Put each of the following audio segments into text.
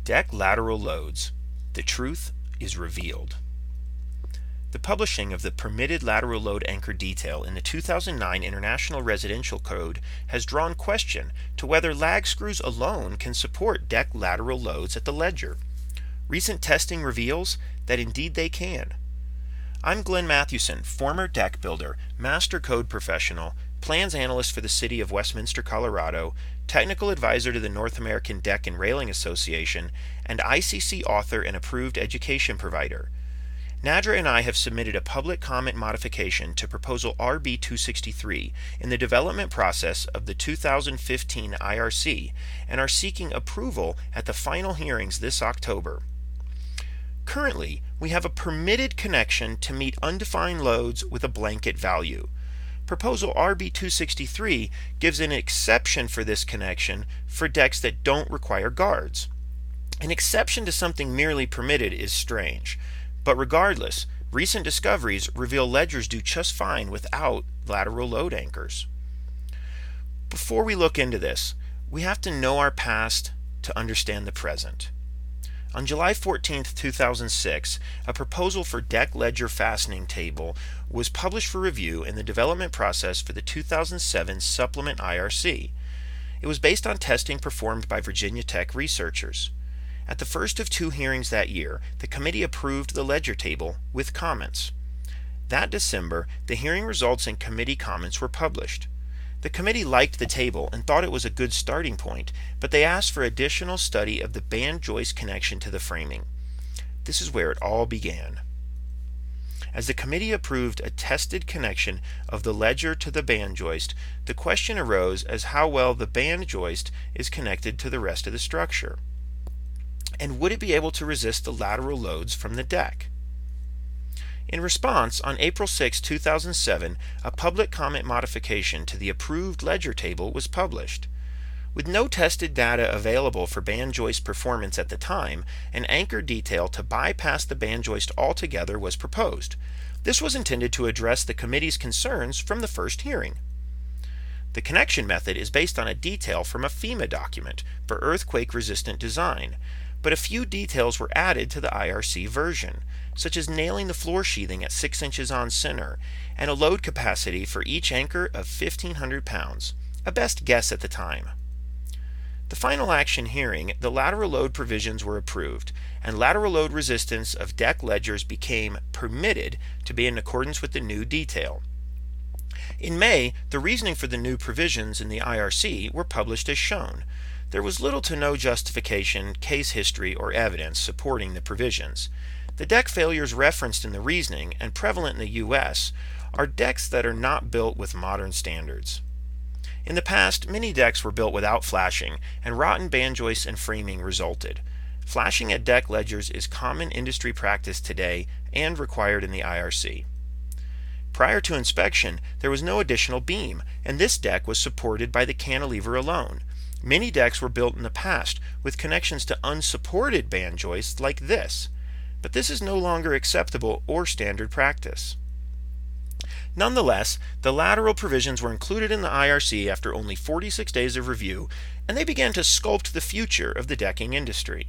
Deck lateral loads. The truth is revealed. The publishing of the permitted lateral load anchor detail in the 2009 International Residential Code has drawn question to whether lag screws alone can support deck lateral loads at the ledger. Recent testing reveals that indeed they can. I'm Glenn Mathewson, former deck builder, master code professional, plans analyst for the City of Westminster, Colorado, technical advisor to the North American Deck and Railing Association, and ICC author and approved education provider. NADRA and I have submitted a public comment modification to Proposal RB 263 in the development process of the 2015 IRC and are seeking approval at the final hearings this October. Currently, we have a permitted connection to meet undefined loads with a blanket value. Proposal RB 263 gives an exception for this connection for decks that don't require guards. An exception to something merely permitted is strange, but regardless, recent discoveries reveal ledgers do just fine without lateral load anchors. Before we look into this, we have to know our past to understand the present. On July 14, 2006, a proposal for deck ledger fastening table was published for review in the development process for the 2007 Supplement IRC. It was based on testing performed by Virginia Tech researchers. At the first of two hearings that year, the committee approved the ledger table with comments. That December, the hearing results and committee comments were published. The committee liked the table and thought it was a good starting point, but they asked for additional study of the band joist connection to the framing. This is where it all began. As the committee approved a tested connection of the ledger to the band joist, the question arose as how well the band joist is connected to the rest of the structure. And would it be able to resist the lateral loads from the deck? In response, on April 6, 2007, a public comment modification to the approved ledger table was published. With no tested data available for band joist performance at the time, an anchor detail to bypass the band joist altogether was proposed. This was intended to address the committee's concerns from the first hearing. The connection method is based on a detail from a FEMA document for earthquake-resistant design, but a few details were added to the IRC version, such as nailing the floor sheathing at 6 inches on center and a load capacity for each anchor of 1,500 pounds, a best guess at the time. The final action hearing, the lateral load provisions were approved, and lateral load resistance of deck ledgers became permitted to be in accordance with the new detail. In May, the reasoning for the new provisions in the IRC were published as shown. There was little to no justification, case history, or evidence supporting the provisions. The deck failures referenced in the reasoning and prevalent in the U.S. are decks that are not built with modern standards. In the past, many decks were built without flashing, and rotten band joists and framing resulted. Flashing at deck ledgers is common industry practice today and required in the IRC. Prior to inspection, there was no additional beam, and this deck was supported by the cantilever alone. Many decks were built in the past with connections to unsupported band joists like this, but this is no longer acceptable or standard practice. Nonetheless, the lateral provisions were included in the IRC after only 46 days of review, and they began to sculpt the future of the decking industry.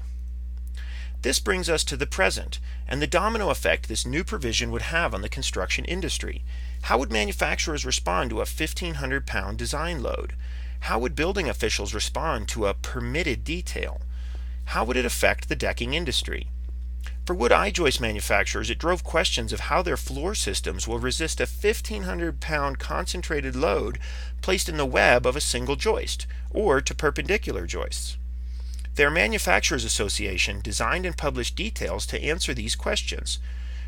This brings us to the present, and the domino effect this new provision would have on the construction industry. How would manufacturers respond to a 1,500-pound design load? How would building officials respond to a permitted detail? How would it affect the decking industry? For wood I-joist manufacturers, it drove questions of how their floor systems will resist a 1,500-pound concentrated load placed in the web of a single joist, or to perpendicular joists. Their Manufacturers Association designed and published details to answer these questions.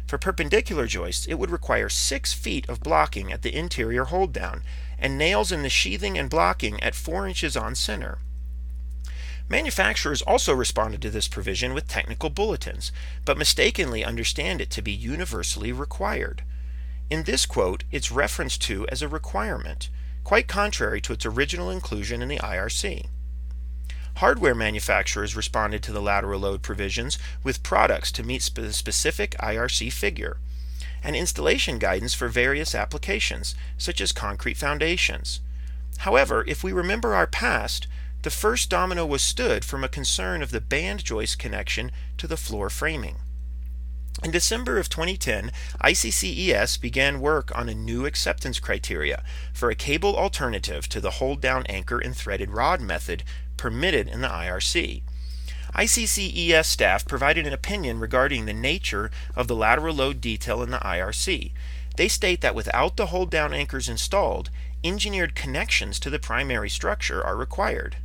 For perpendicular joists, it would require 6 feet of blocking at the interior hold down, and nails in the sheathing and blocking at 4 inches on center. Manufacturers also responded to this provision with technical bulletins, but mistakenly understand it to be universally required. In this quote, it's referenced to as a requirement, quite contrary to its original inclusion in the IRC. Hardware manufacturers responded to the lateral load provisions with products to meet the specific IRC figure, and installation guidance for various applications, such as concrete foundations. However, if we remember our past, the first domino was stood from a concern of the band joist connection to the floor framing. In December of 2010, ICCES began work on a new acceptance criteria for a cable alternative to the hold-down anchor and threaded rod method permitted in the IRC. ICCES staff provided an opinion regarding the nature of the lateral load detail in the IRC. They state that without the hold-down anchors installed, engineered connections to the primary structure are required.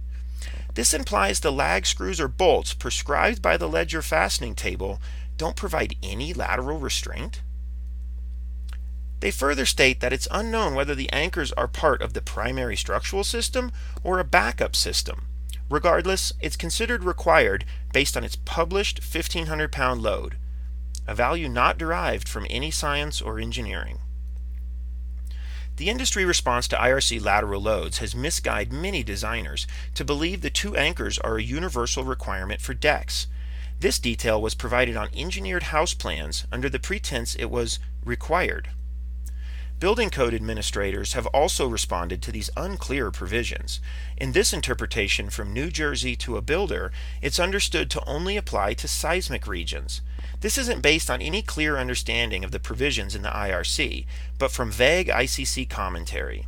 This implies the lag screws or bolts prescribed by the ledger fastening table don't provide any lateral restraint. They further state that it's unknown whether the anchors are part of the primary structural system or a backup system. Regardless, it's considered required based on its published 1,500-pound load, a value not derived from any science or engineering. The industry response to IRC lateral loads has misguided many designers to believe the two anchors are a universal requirement for decks. This detail was provided on engineered house plans under the pretense it was required. Building code administrators have also responded to these unclear provisions. In this interpretation from New Jersey to a builder, it's understood to only apply to seismic regions. This isn't based on any clear understanding of the provisions in the IRC, but from vague ICC commentary.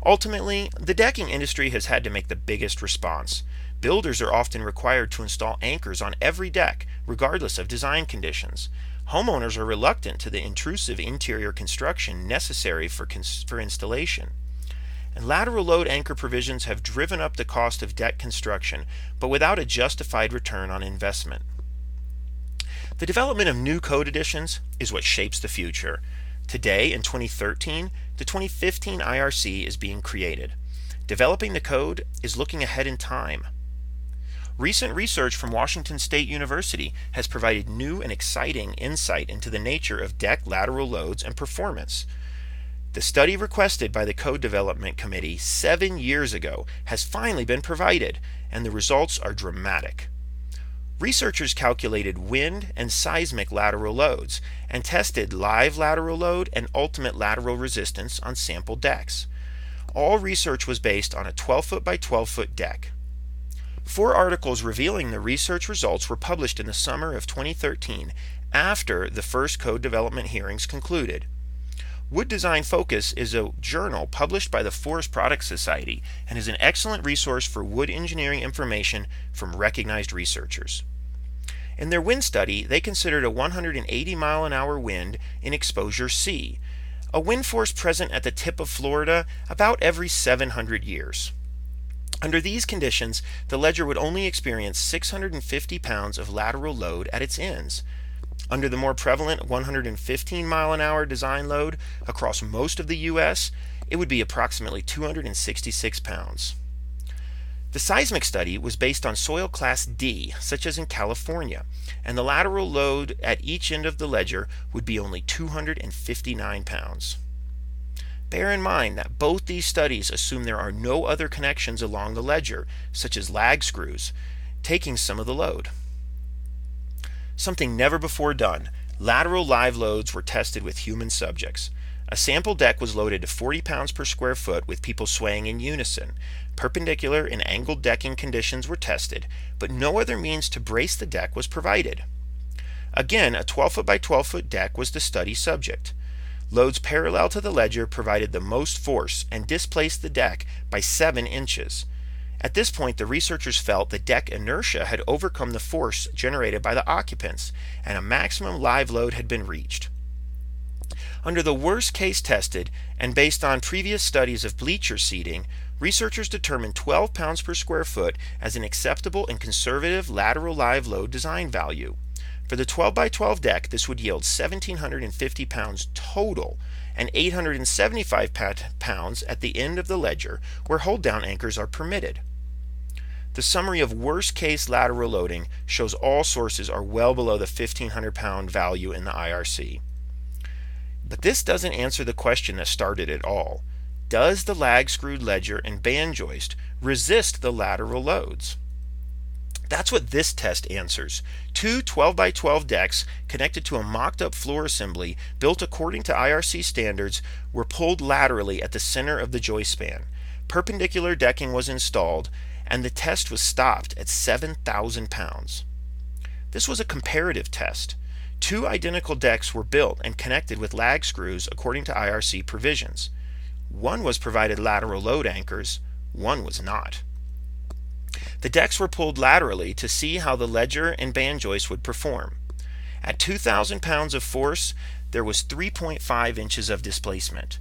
Ultimately, the decking industry has had to make the biggest response. Builders are often required to install anchors on every deck, regardless of design conditions. Homeowners are reluctant to the intrusive interior construction necessary for installation. And lateral load anchor provisions have driven up the cost of deck construction, but without a justified return on investment. The development of new code additions is what shapes the future. Today, in 2013, the 2015 IRC is being created. Developing the code is looking ahead in time. Recent research from Washington State University has provided new and exciting insight into the nature of deck lateral loads and performance. The study requested by the Code Development Committee 7 years ago has finally been provided, and the results are dramatic. Researchers calculated wind and seismic lateral loads and tested live lateral load and ultimate lateral resistance on sample decks. All research was based on a 12-foot by 12-foot deck. 4 articles revealing the research results were published in the summer of 2013 after the first code development hearings concluded. Wood Design Focus is a journal published by the Forest Products Society and is an excellent resource for wood engineering information from recognized researchers. In their wind study, they considered a 180-mile-an-hour wind in exposure C, a wind force present at the tip of Florida about every 700 years. Under these conditions, the ledger would only experience 650 pounds of lateral load at its ends. Under the more prevalent 115-mile-an-hour design load across most of the U.S., it would be approximately 266 pounds. The seismic study was based on soil class D, such as in California, and the lateral load at each end of the ledger would be only 259 pounds. Bear in mind that both these studies assume there are no other connections along the ledger, such as lag screws, taking some of the load. Something never before done, lateral live loads were tested with human subjects. A sample deck was loaded to 40 pounds per square foot with people swaying in unison. Perpendicular and angled decking conditions were tested, but no other means to brace the deck was provided. Again, a 12-foot by 12-foot deck was the study subject. Loads parallel to the ledger provided the most force and displaced the deck by 7 inches. At this point, the researchers felt the deck inertia had overcome the force generated by the occupants, and a maximum live load had been reached. Under the worst case tested, and based on previous studies of bleacher seating, researchers determined 12 pounds per square foot as an acceptable and conservative lateral live load design value. For the 12 by 12 deck, this would yield 1,750 pounds total and 875 pounds at the end of the ledger where hold-down anchors are permitted. The summary of worst-case lateral loading shows all sources are well below the 1,500-pound value in the IRC. But this doesn't answer the question that started it all. Does the lag-screwed ledger and band joist resist the lateral loads? That's what this test answers. 2 12 by 12 decks connected to a mocked-up floor assembly built according to IRC standards were pulled laterally at the center of the joist span. Perpendicular decking was installed, and the test was stopped at 7,000 pounds. This was a comparative test. Two identical decks were built and connected with lag screws according to IRC provisions. One was provided lateral load anchors, one was not. The decks were pulled laterally to see how the ledger and band joist would perform. At 2,000 pounds of force, there was 3.5 inches of displacement.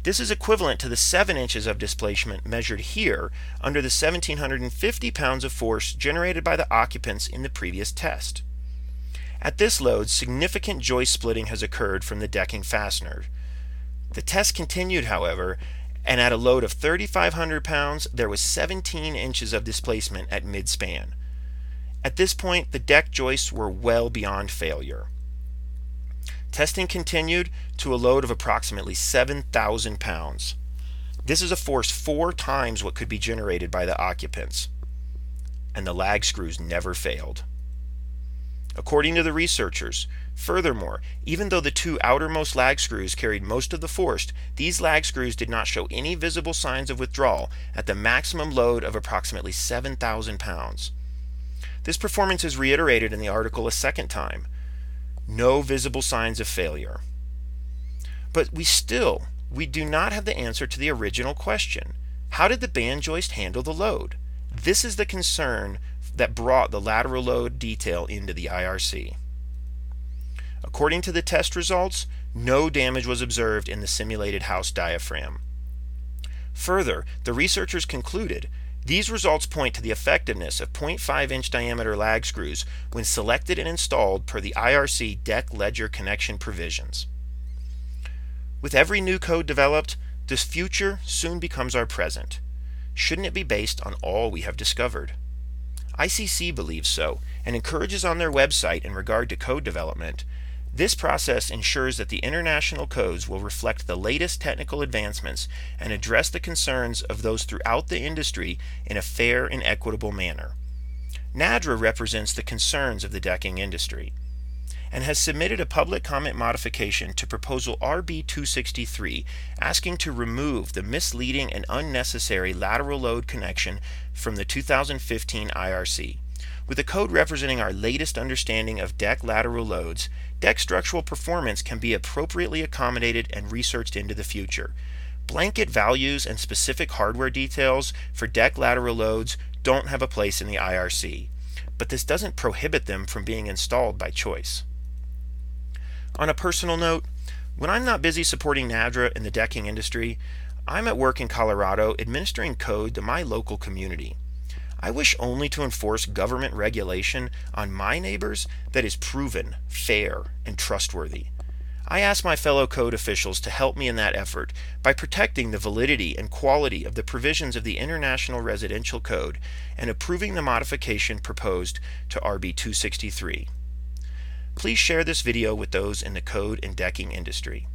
This is equivalent to the 7 inches of displacement measured here under the 1,750 pounds of force generated by the occupants in the previous test. At this load, significant joist splitting has occurred from the decking fastener. The test continued, however, and at a load of 3,500 pounds, there was 17 inches of displacement at mid-span. At this point, the deck joists were well beyond failure. Testing continued to a load of approximately 7,000 pounds. This is a force 4 times what could be generated by the occupants, and the lag screws never failed. According to the researchers, furthermore, even though the two outermost lag screws carried most of the force, these lag screws did not show any visible signs of withdrawal at the maximum load of approximately 7,000 pounds. This performance is reiterated in the article a second time. No visible signs of failure. But we do not have the answer to the original question. How did the band joist handle the load? This is the concern that brought the lateral load detail into the IRC. According to the test results, no damage was observed in the simulated house diaphragm. Further, the researchers concluded these results point to the effectiveness of 0.5-inch diameter lag screws when selected and installed per the IRC deck ledger connection provisions. With every new code developed, this future soon becomes our present. Shouldn't it be based on all we have discovered? ICC believes so and encourages on their website in regard to code development. This process ensures that the international codes will reflect the latest technical advancements and address the concerns of those throughout the industry in a fair and equitable manner. NADRA represents the concerns of the decking industry and has submitted a public comment modification to proposal RB263 asking to remove the misleading and unnecessary lateral load connection from the 2015 IRC. With the code representing our latest understanding of deck lateral loads, deck structural performance can be appropriately accommodated and researched into the future. Blanket values and specific hardware details for deck lateral loads don't have a place in the IRC, but this doesn't prohibit them from being installed by choice. On a personal note, when I'm not busy supporting NADRA in the decking industry, I'm at work in Colorado administering code to my local community. I wish only to enforce government regulation on my neighbors that is proven, fair, and trustworthy. I ask my fellow code officials to help me in that effort by protecting the validity and quality of the provisions of the International Residential Code and approving the modification proposed to RB263. Please share this video with those in the code and decking industry.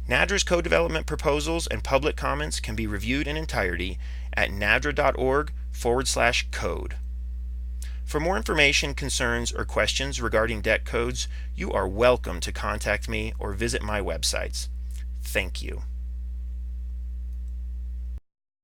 NADRA's code development proposals and public comments can be reviewed in entirety at nadra.org/code. For more information, concerns, or questions regarding deck codes, you are welcome to contact me or visit my websites. Thank you.